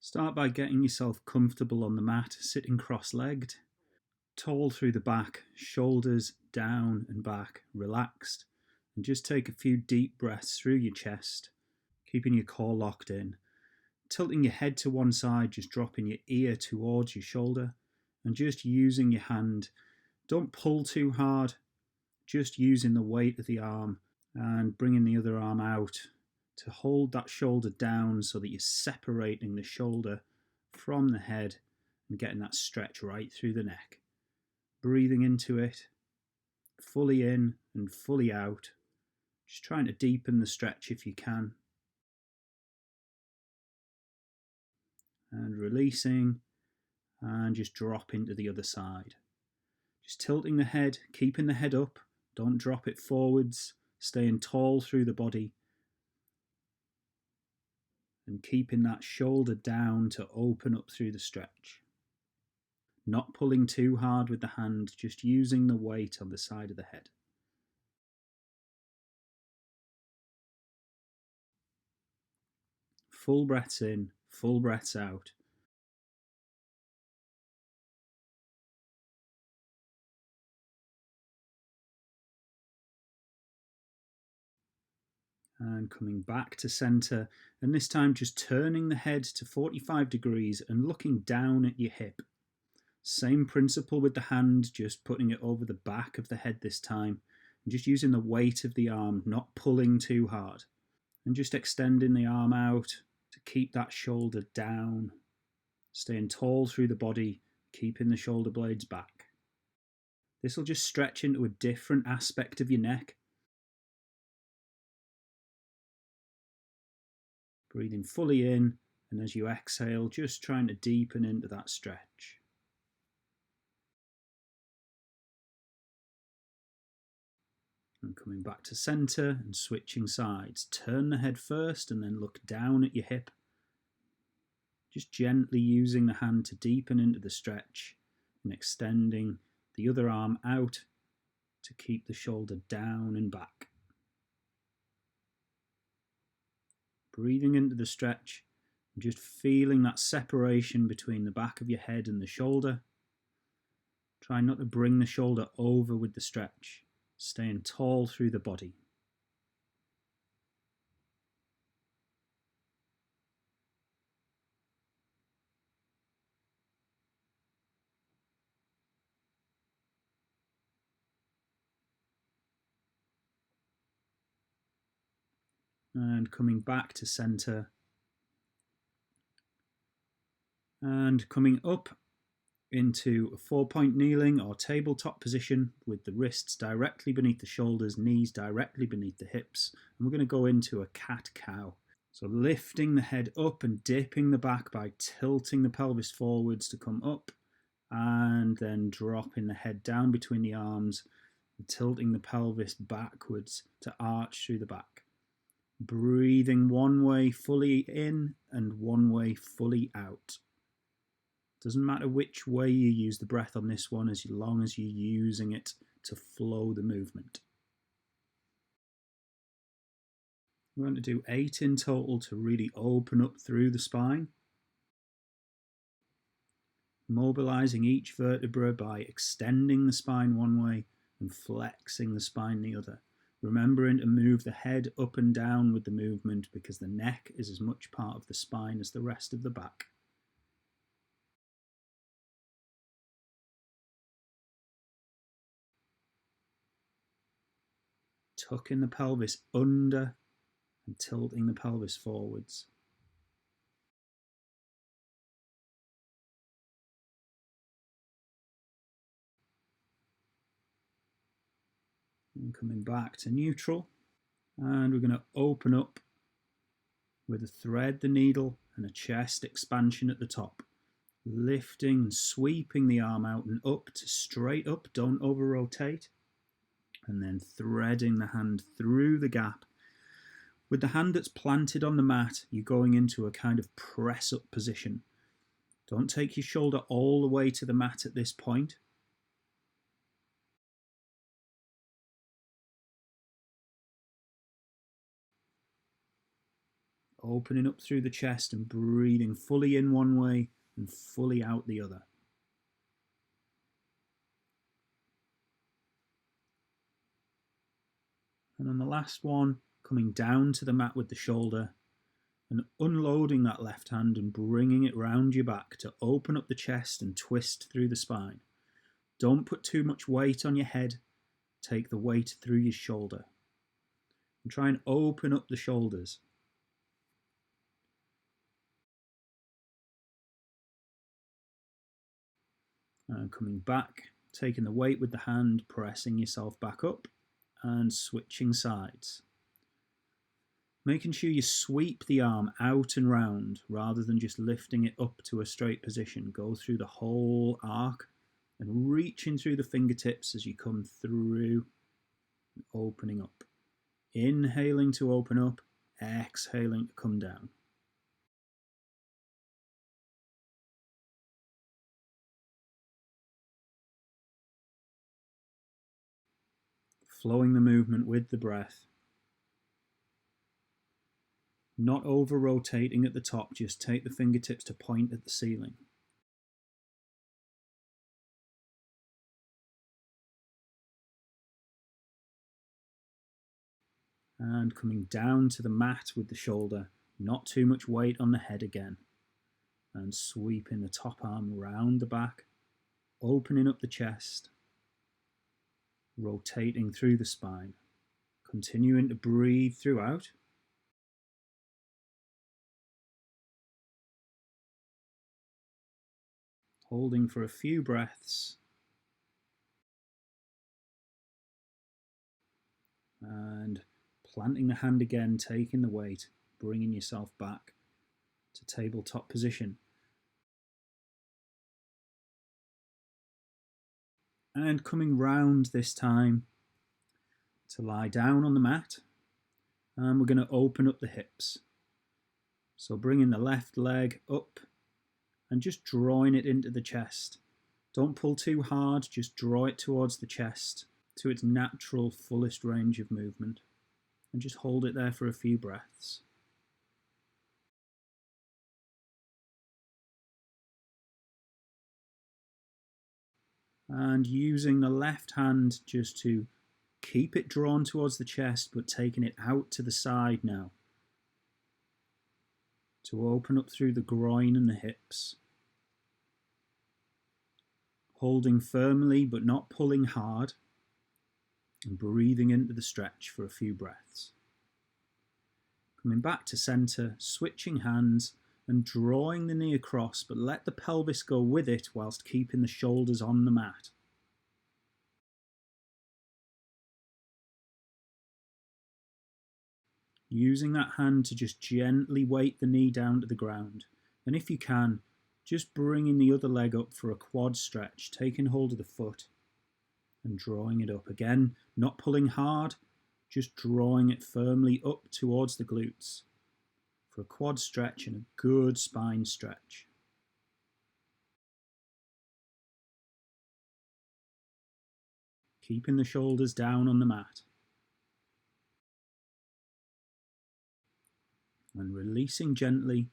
Start by getting yourself comfortable on the mat, sitting cross-legged, tall through the back, shoulders down and back, relaxed, and just take a few deep breaths through your chest, keeping your core locked in. Tilting your head to one side, just dropping your ear towards your shoulder, and just using your hand. Don't pull too hard, just using the weight of the arm and bringing the other arm out to hold that shoulder down so that you're separating the shoulder from the head and getting that stretch right through the neck. Breathing into it, fully in and fully out. Just trying to deepen the stretch if you can. And releasing, and just drop into the other side. Just tilting the head, keeping the head up, don't drop it forwards, staying tall through the body, and keeping that shoulder down to open up through the stretch. Not pulling too hard with the hand, just using the weight on the side of the head. Full breaths in, full breaths out. And coming back to center, and this time just turning the head to 45 degrees and looking down at your hip. Same principle with the hand, just putting it over the back of the head this time, and just using the weight of the arm, not pulling too hard. And just extending the arm out to keep that shoulder down, staying tall through the body, keeping the shoulder blades back. This will just stretch into a different aspect of your neck. Breathing fully in, and as you exhale, just trying to deepen into that stretch. And coming back to center and switching sides. Turn the head first and then look down at your hip. Just gently using the hand to deepen into the stretch and extending the other arm out to keep the shoulder down and back. Breathing into the stretch and just feeling that separation between the back of your head and the shoulder. Try not to bring the shoulder over with the stretch, staying tall through the body. And coming back to center. And coming up into a 4-point kneeling or tabletop position with the wrists directly beneath the shoulders, knees directly beneath the hips. And we're going to go into a cat-cow. So lifting the head up and dipping the back by tilting the pelvis forwards to come up, and then dropping the head down between the arms and tilting the pelvis backwards to arch through the back. Breathing one way fully in and one way fully out. Doesn't matter which way you use the breath on this one, as long as you're using it to flow the movement. We're going to do 8 in total to really open up through the spine. Mobilizing each vertebra by extending the spine one way and flexing the spine the other. Remembering to move the head up and down with the movement, because the neck is as much part of the spine as the rest of the back. Tucking the pelvis under and tilting the pelvis forwards. And coming back to neutral. And we're going to open up with a thread the needle and a chest expansion at the top. Lifting and sweeping the arm out and up to straight up, don't over rotate. And then threading the hand through the gap. With the hand that's planted on the mat, you're going into a kind of press up position. Don't take your shoulder all the way to the mat at this point. Opening up through the chest and breathing fully in one way and fully out the other. And on the last one, coming down to the mat with the shoulder and unloading that left hand and bringing it round your back to open up the chest and twist through the spine. Don't put too much weight on your head. Take the weight through your shoulder. And try and open up the shoulders. And coming back, taking the weight with the hand, pressing yourself back up and switching sides. Making sure you sweep the arm out and round rather than just lifting it up to a straight position. Go through the whole arc and reaching through the fingertips as you come through, opening up. Inhaling to open up, exhaling to come down. Flowing the movement with the breath. Not over rotating at the top, just take the fingertips to point at the ceiling. And coming down to the mat with the shoulder, not too much weight on the head again. And sweeping the top arm round the back, opening up the chest, rotating through the spine, continuing to breathe throughout. Holding for a few breaths. And planting the hand again, taking the weight, bringing yourself back to tabletop position. And coming round this time to lie down on the mat. And we're going to open up the hips. So bringing the left leg up and just drawing it into the chest. Don't pull too hard, just draw it towards the chest to its natural fullest range of movement. And just hold it there for a few breaths. And using the left hand just to keep it drawn towards the chest, but taking it out to the side now. To open up through the groin and the hips. Holding firmly but not pulling hard. And breathing into the stretch for a few breaths. Coming back to center, switching hands and drawing the knee across, but let the pelvis go with it whilst keeping the shoulders on the mat. Using that hand to just gently weight the knee down to the ground. And if you can, just bringing the other leg up for a quad stretch, taking hold of the foot and drawing it up. Again, not pulling hard, just drawing it firmly up towards the glutes for a quad stretch and a good spine stretch. Keeping the shoulders down on the mat. And releasing gently,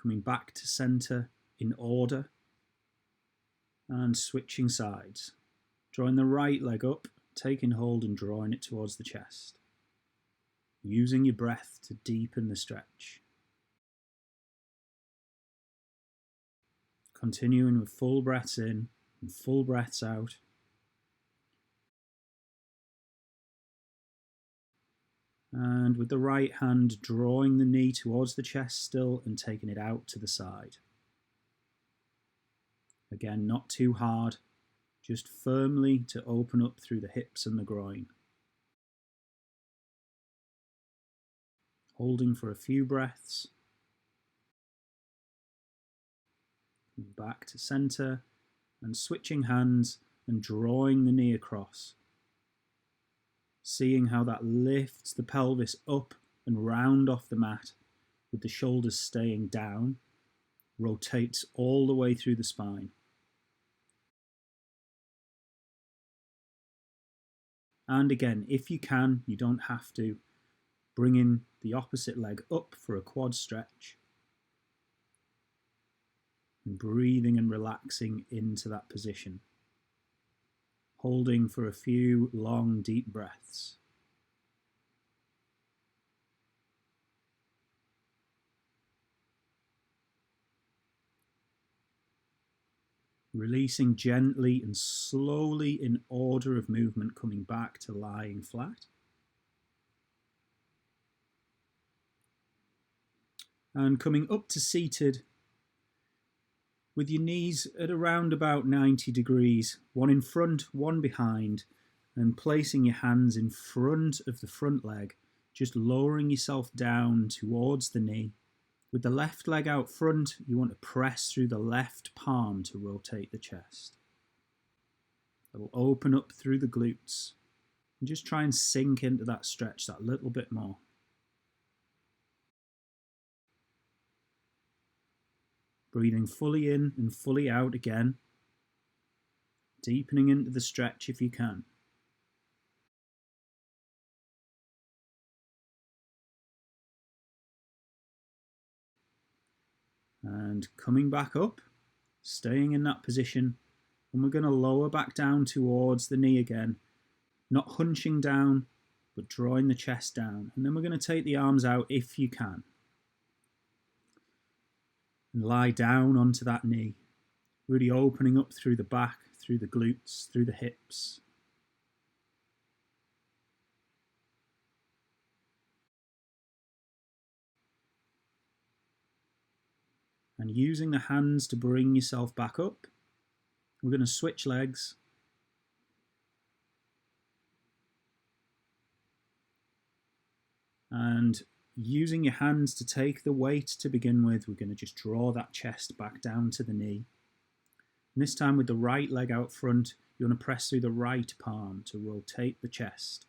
coming back to center in order and switching sides. Drawing the right leg up, taking hold and drawing it towards the chest. Using your breath to deepen the stretch. Continuing with full breaths in and full breaths out. And with the right hand drawing the knee towards the chest still and taking it out to the side. Again, not too hard, just firmly to open up through the hips and the groin. Holding for a few breaths. Back to center and switching hands and drawing the knee across. Seeing how that lifts the pelvis up and round off the mat with the shoulders staying down, rotates all the way through the spine. And again, if you can, you don't have to, bringing the opposite leg up for a quad stretch, and breathing and relaxing into that position, holding for a few long, deep breaths. Releasing gently and slowly in order of movement, coming back to lying flat. And coming up to seated with your knees at around about 90 degrees, one in front, one behind, and placing your hands in front of the front leg, just lowering yourself down towards the knee. With the left leg out front, you want to press through the left palm to rotate the chest. It'll open up through the glutes. And just try and sink into that stretch that little bit more. Breathing fully in and fully out again. Deepening into the stretch if you can. And coming back up, staying in that position, and we're going to lower back down towards the knee again, not hunching down, but drawing the chest down. And then we're going to take the arms out if you can. And lie down onto that knee, really opening up through the back, through the glutes, through the hips. And using the hands to bring yourself back up, we're going to switch legs. And using your hands to take the weight to begin with, we're going to just draw that chest back down to the knee. And this time with the right leg out front, you want to press through the right palm to rotate the chest.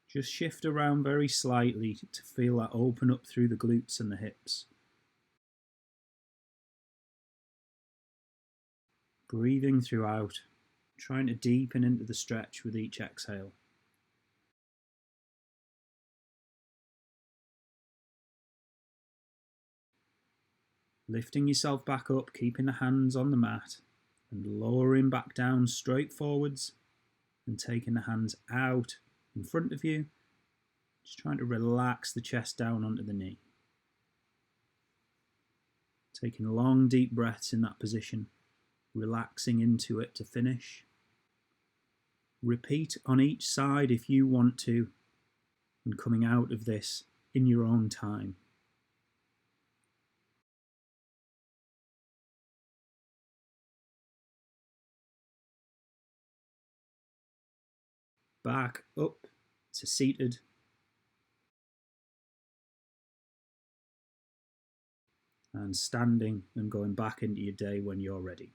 Just shift around very slightly to feel that open up through the glutes and the hips. Breathing throughout, trying to deepen into the stretch with each exhale. Lifting yourself back up, keeping the hands on the mat, and lowering back down straight forwards, and taking the hands out in front of you, just trying to relax the chest down onto the knee. Taking long deep breaths in that position, relaxing into it to finish. Repeat on each side if you want to, and coming out of this in your own time. Back up to seated. And standing and going back into your day when you're ready.